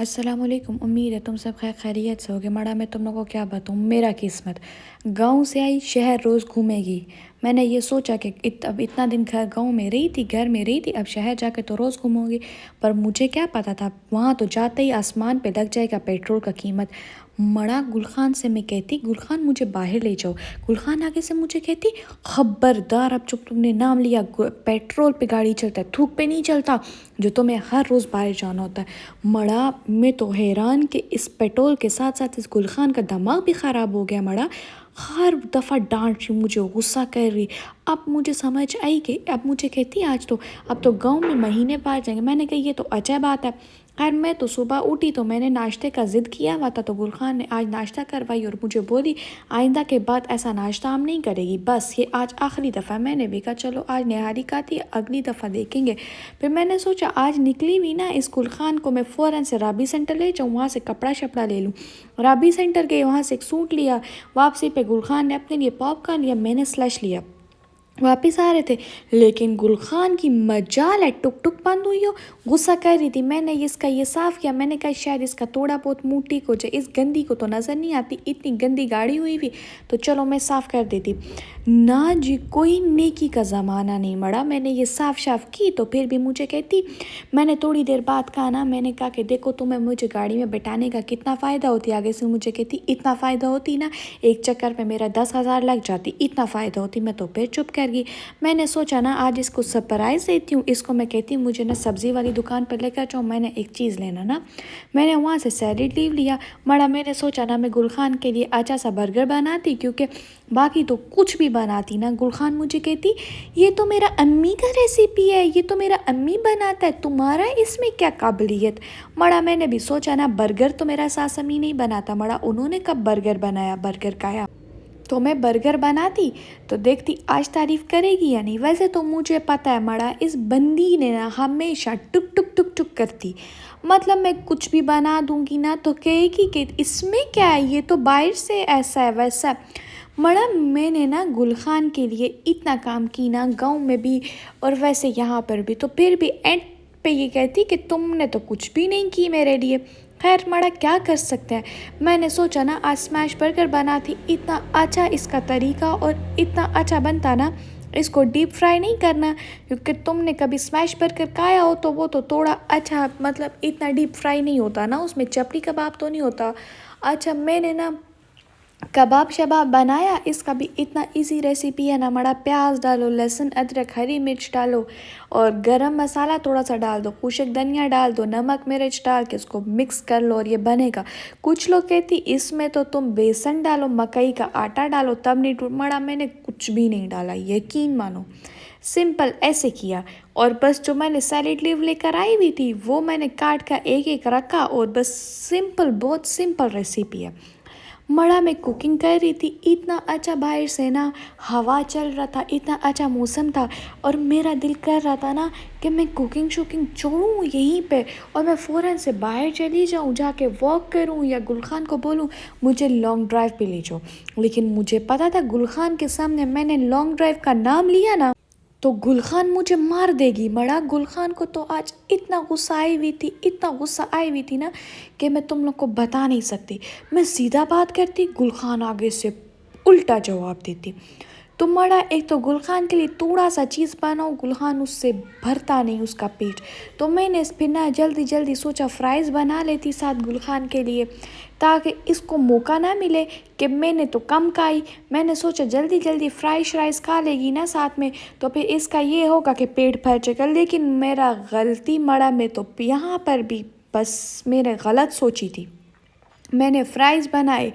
अस्सलाम वालेकुम। उम्मीद है तुम सब खैर खैरियत से होगे। मड़ा मैं तुम लोगों को क्या बताऊँ, मेरा किस्मत गांव से आई शहर रोज़ घूमेगी। मैंने ये सोचा कि अब इतना दिन घर गांव में रही थी, घर में रही थी, अब शहर जाके तो रोज़ घूमूंगी। पर मुझे क्या पता था वहाँ तो जाते ही आसमान पे लग जाएगा पेट्रोल का कीमत। मड़ा गुलखान से मैं कहती, गुलखान मुझे बाहर ले जाओ। गुलखान आगे से मुझे कहती, खबरदार अब जब तुमने नाम लिया पेट्रोल पे गाड़ी चलता है, थूक पे नहीं चलता, जो तुम्हें हर रोज़ बाहर जाना होता है। मड़ा मैं तो हैरान कि इस पेट्रोल के साथ साथ इस गुलखान का दिमाग भी ख़राब हो गया। मड़ा हर दफ़ा डांट रही, मुझे गुस्सा कर रही। अब मुझे समझ आई कि अब मुझे कहती आज तो अब तो गांव में महीने पार जाएंगे। मैंने कही ये तो अच्छा बात है। खैर मैं तो सुबह उठी तो मैंने नाश्ते का ज़िद किया हुआ था, तो गुलखान ने आज नाश्ता करवाई और मुझे बोली आइंदा के बाद ऐसा नाश्ता हम नहीं करेगी, बस ये आज आखिरी दफ़ा। मैंने भी कहा चलो आज निहारी खाती, अगली दफ़ा देखेंगे। फिर मैंने सोचा आज निकली भी ना इस गुलखान को मैं फ़ौरन से राबी सेंटर ले जाऊँ, वहाँ से कपड़ा शपड़ा ले लूँ। राबी सेंटर गए, वहाँ से एक सूट लिया। वापसी पे गुलखान ने अपने लिए पॉपकॉर्न लिया, मैंने स्लश लिया। वापस आ रहे थे, लेकिन गुलखान की मजाल है टुक टुक बंद हुई हो। गुस्सा कर रही थी। मैंने इसका ये साफ़ किया, मैंने कहा शायद इसका थोड़ा बहुत मुँह ठीक हो जाए, इस गंदी को तो नज़र नहीं आती, इतनी गंदी गाड़ी हुई हुई, तो चलो मैं साफ़ कर देती। ना जी, कोई नेकी का ज़माना नहीं। मड़ा मैंने ये साफ़ साफ़ की तो फिर भी मुझे कहती। मैंने थोड़ी देर बाद कहा ना, मैंने कहा कि देखो तुम्हें मुझे गाड़ी में बैठाने का कितना फ़ायदा होती। आगे से मुझे कहती इतना फ़ायदा होती ना, एक चक्कर पे मेरा 10,000 लग जाती, इतना फ़ायदा होती। मैं तो फिर चुप कर गई। मैंने सोचा ना आज इसको सरप्राइज़ देती हूँ। इसको मैं कहती हूँ मुझे ना सब्ज़ी वाली दुकान पर लेकर जाओ, मैंने एक चीज़ लेना ना। मैंने वहाँ से सैलेड लीव लिया। मड़ा मैंने सोचा ना मैं गुलखान के लिए अच्छा सा बर्गर बनाती, क्योंकि बाकी तो कुछ भी बनाती ना। गुलखान मुझे कहती ये तो मेरा अम्मी का रेसिपी है, ये तो मेरा अम्मी बनाता है, तुम्हारा इसमें क्या काबिलियत। मड़ा मैंने भी सोचा ना बर्गर तो मेरा सास अम्मी नहीं बनाता। मड़ा उन्होंने कब बर्गर बनाया, बर्गर खाया, तो मैं बर्गर बनाती तो देखती आज तारीफ़ करेगी या नहीं। वैसे तो मुझे पता है मड़ा इस बंदी ने ना हमेशा टुक टुक टुक टुक करती। मतलब मैं कुछ भी बना दूंगी ना तो कहेगी कि इसमें क्या है, ये तो बाहर से ऐसा है वैसा है। मड़ा मैंने ना गुलखान के लिए इतना काम की ना, गांव में भी और वैसे यहाँ पर भी, तो फिर भी एंड पे ये कहती कि तुमने तो कुछ भी नहीं की मेरे लिए। खैर मड़ा क्या कर सकते हैं। मैंने सोचा ना आज स्मैश बर्गर बनाती, इतना अच्छा इसका तरीका और इतना अच्छा बनता ना। इसको डीप फ्राई नहीं करना, क्योंकि तुमने कभी स्मैश बर्गर खाया हो तो वो तो थोड़ा अच्छा, मतलब इतना डीप फ्राई नहीं होता ना, उसमें चपड़ी कबाब तो नहीं होता। अच्छा मैंने ना कबाब शबाब बनाया। इसका भी इतना इजी रेसिपी है ना। मड़ा प्याज डालो, लहसुन अदरक हरी मिर्च डालो और गरम मसाला थोड़ा सा डाल दो, खुशक धनिया डाल दो, नमक मिर्च डाल के उसको मिक्स कर लो और ये बनेगा। कुछ लोग कहती इसमें तो तुम बेसन डालो, मकई का आटा डालो, तब नहीं टूट। मड़ा मैंने कुछ भी नहीं डाला, यकीन मानो, सिंपल ऐसे किया। और बस जो मैंने सैलेड लीव लेकर आई हुई थी वो मैंने काट कर एक एक रखा और बस सिंपल, बहुत सिंपल रेसिपी है। मड़ा मैं कुकिंग कर रही थी, इतना अच्छा बाहर से ना हवा चल रहा था, इतना अच्छा मौसम था और मेरा दिल कर रहा था ना कि मैं कुकिंग शुकिंग छोड़ूँ यहीं पे और मैं फ़ौरन से बाहर चली जाऊँ, जाके वॉक करूँ या गुलखान को बोलूँ मुझे लॉन्ग ड्राइव पे ले जाओ। लेकिन मुझे पता था गुलखान के सामने मैंने लॉन्ग ड्राइव का नाम लिया ना तो गुलखान मुझे मार देगी। मड़ा गुलखान को तो आज इतना गुस्सा आई हुई थी, इतना गुस्सा आई हुई थी ना कि मैं तुम लोग को बता नहीं सकती। मैं सीधा बात करती, गुलखान आगे से उल्टा जवाब देती। तो मड़ा एक तो गुलखान के लिए थोड़ा सा चीज़ बनाओ, गुलखान उससे भरता नहीं उसका पेट। तो मैंने फिर ना जल्दी जल्दी सोचा फ्राइज़ बना लेती साथ गुलखान के लिए, ताकि इसको मौका ना मिले कि मैंने तो कम खाई। मैंने सोचा जल्दी जल्दी फ्राई श्राइज़ खा लेगी ना साथ में तो फिर इसका ये होगा कि पेट भर जाएगा। लेकिन मेरा गलती मड़ा में तो यहाँ पर भी बस मैंने गलत सोची थी। मैंने फ्राइज़ बनाए,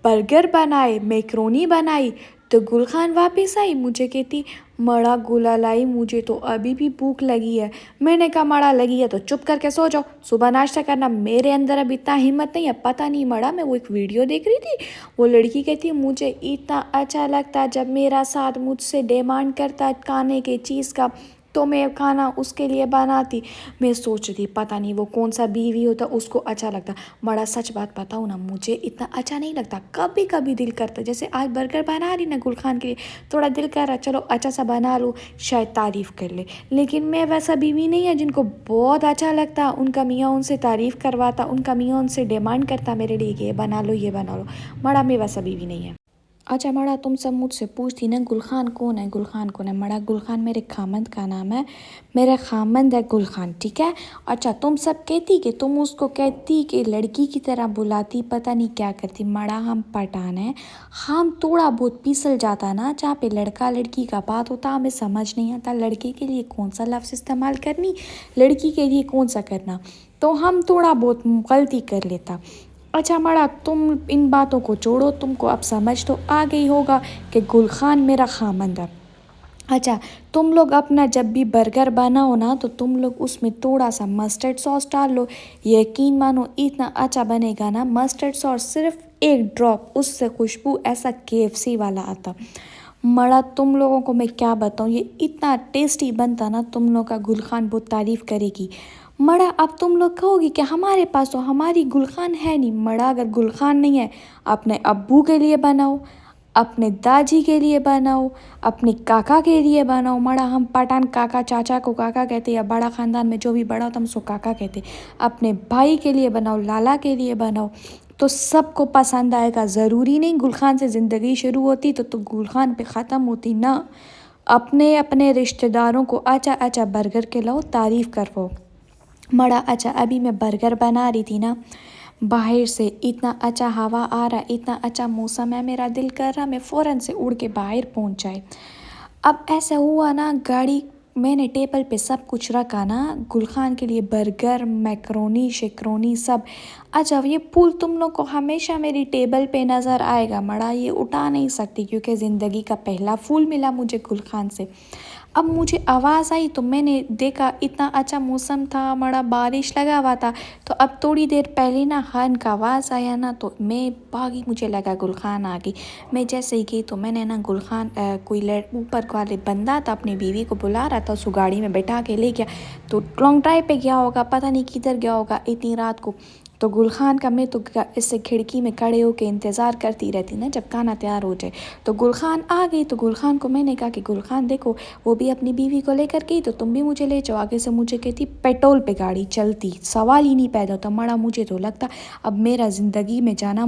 बर्गर बनाए, मैक्रोनी बनाई, तो गुलखान वापस आई मुझे कहती मड़ा गुला लाई, मुझे तो अभी भी भूख लगी है। मैंने कहा मड़ा लगी है तो चुप करके सो जाओ, सुबह नाश्ता करना। मेरे अंदर अब इतना हिम्मत नहीं है, पता नहीं मड़ा मैं वो एक वीडियो देख रही थी, वो लड़की कहती मुझे इतना अच्छा लगता जब मेरा साथ मुझसे डिमांड करता खाने के चीज़ का, تو میں کھانا اس کے لیے بناتی. میں سوچ رہی پتہ نہیں وہ کون سا بیوی ہوتا اس کو اچھا لگتا. بڑا سچ بات بتاؤں نا, مجھے اتنا اچھا نہیں لگتا. کبھی کبھی دل کرتا, جیسے آج برگر بنا رہی نا گل خان کے لیے, تھوڑا دل کر رہا چلو اچھا سا بنا لو, شاید تعریف کر لے. لیکن میں ویسا بیوی نہیں ہے جن کو بہت اچھا لگتا, ان کا میاں ان سے تعریف کرواتا, ان کا میاں ان سے ڈیمانڈ کرتا میرے لیے کہ یہ بنا لو یہ بنا لو. مڑا میں ویسا بیوی نہیں ہے. اچھا مڑا تم سب مجھ سے پوچھتی نا گل خان کون ہے, گل خان کون ہے. مڑا گل خان میرے خامند کا نام ہے, میرا خامند ہے گل خان, ٹھیک ہے. اچھا تم سب کہتی کہ تم اس کو کہتی کہ لڑکی کی طرح بلاتی, پتہ نہیں کیا کرتی. مڑا ہم پٹھان ہیں, ہم تھوڑا بہت پیسل جاتا نا جہاں پہ لڑکا لڑکی کا بات ہوتا, ہمیں سمجھ نہیں آتا لڑکے کے لیے کون سا لفظ استعمال کرنی, لڑکی کے لیے کون سا کرنا, تو ہم تھوڑا بہت غلطی کر لیتا. اچھا مڑا تم ان باتوں کو چھوڑو, تم کو اب سمجھ تو آ گئی ہوگا کہ گل خان میرا خامند ہے. اچھا تم لوگ اپنا جب بھی برگر بناؤ نا تو تم لوگ اس میں تھوڑا سا مسٹرڈ سوس ڈال لو. یقین مانو اتنا اچھا بنے گا نا, مسٹرڈ سوس صرف ایک ڈراپ, اس سے خوشبو ایسا KFC والا آتا. مڑا تم لوگوں کو میں کیا بتاؤں, یہ اتنا ٹیسٹی بنتا نا, تم لوگ کا گل خان بہت تعریف کرے گی. مڑا اب تم لوگ کہو گی کہ ہمارے پاس تو ہماری گل خان ہے نہیں. مڑا اگر گل خان نہیں ہے, اپنے ابو کے لیے بناؤ, اپنے داجی کے لیے بناؤ, اپنے کاکا کے لیے بناؤ. مڑا ہم پٹھان کاکا چاچا کو کاکا کہتے, یا بڑا خاندان میں جو بھی بڑا ہوتا ہم اس کو کاکا کہتے. اپنے بھائی کے لیے بناؤ, لالا کے لیے بناؤ, تو سب کو پسند آئے گا. ضروری نہیں گل خان سے زندگی شروع ہوتی تو گل خان پہ ختم ہوتی نا. اپنے اپنے رشتہ داروں کو اچھا اچھا برگر کھلاؤ, تعریف کرو. مڑا اچھا ابھی میں برگر بنا رہی تھی نا, باہر سے اتنا اچھا ہوا آ رہا, اتنا اچھا موسم ہے, میرا دل کر رہا میں فوراً سے اڑ کے باہر پہنچ جائے. اب ایسا ہوا نا, گاڑی میں نے ٹیبل پہ سب کچھ رکھا نا, گل خان کے لیے برگر, میکرونی شکرونی سب. اچھا یہ پھول تم لوگ کو ہمیشہ میری ٹیبل پہ نظر آئے گا. مڑا یہ اٹھا نہیں سکتی کیونکہ زندگی کا پہلا پھول ملا مجھے گل خان سے. اب مجھے آواز آئی تو میں نے دیکھا اتنا اچھا موسم تھا, مڑا بارش لگا ہوا تھا. تو اب تھوڑی دیر پہلے نا خان کا آواز آیا نا, تو میں بھاگی, مجھے لگا گل خان آ گئی. میں جیسے ہی گئی تو میں نے نا گل خان کوئی اوپر والے بندہ تھا اپنی بیوی کو بلا رہا تھا, اس کو گاڑی میں بیٹھا کے لے گیا. تو لانگ ڈرائیو پہ گیا ہوگا, پتہ نہیں کدھر گیا ہوگا اتنی رات کو. تو گل خان کا میں تو اس سے کھڑکی میں کھڑے ہو کے انتظار کرتی رہتی نا جب کھانا تیار ہو جائے. تو گل خان آ گئی, تو گل خان کو میں نے کہا کہ گل خان دیکھو وہ بھی اپنی بیوی کو لے کر گئی, تو تم بھی مجھے لے جاؤ. آگے سے مجھے کہتی پیٹرول پہ گاڑی چلتی, سوال ہی نہیں پیدا ہوتا. مڑا مجھے تو لگتا اب میرا زندگی میں جانا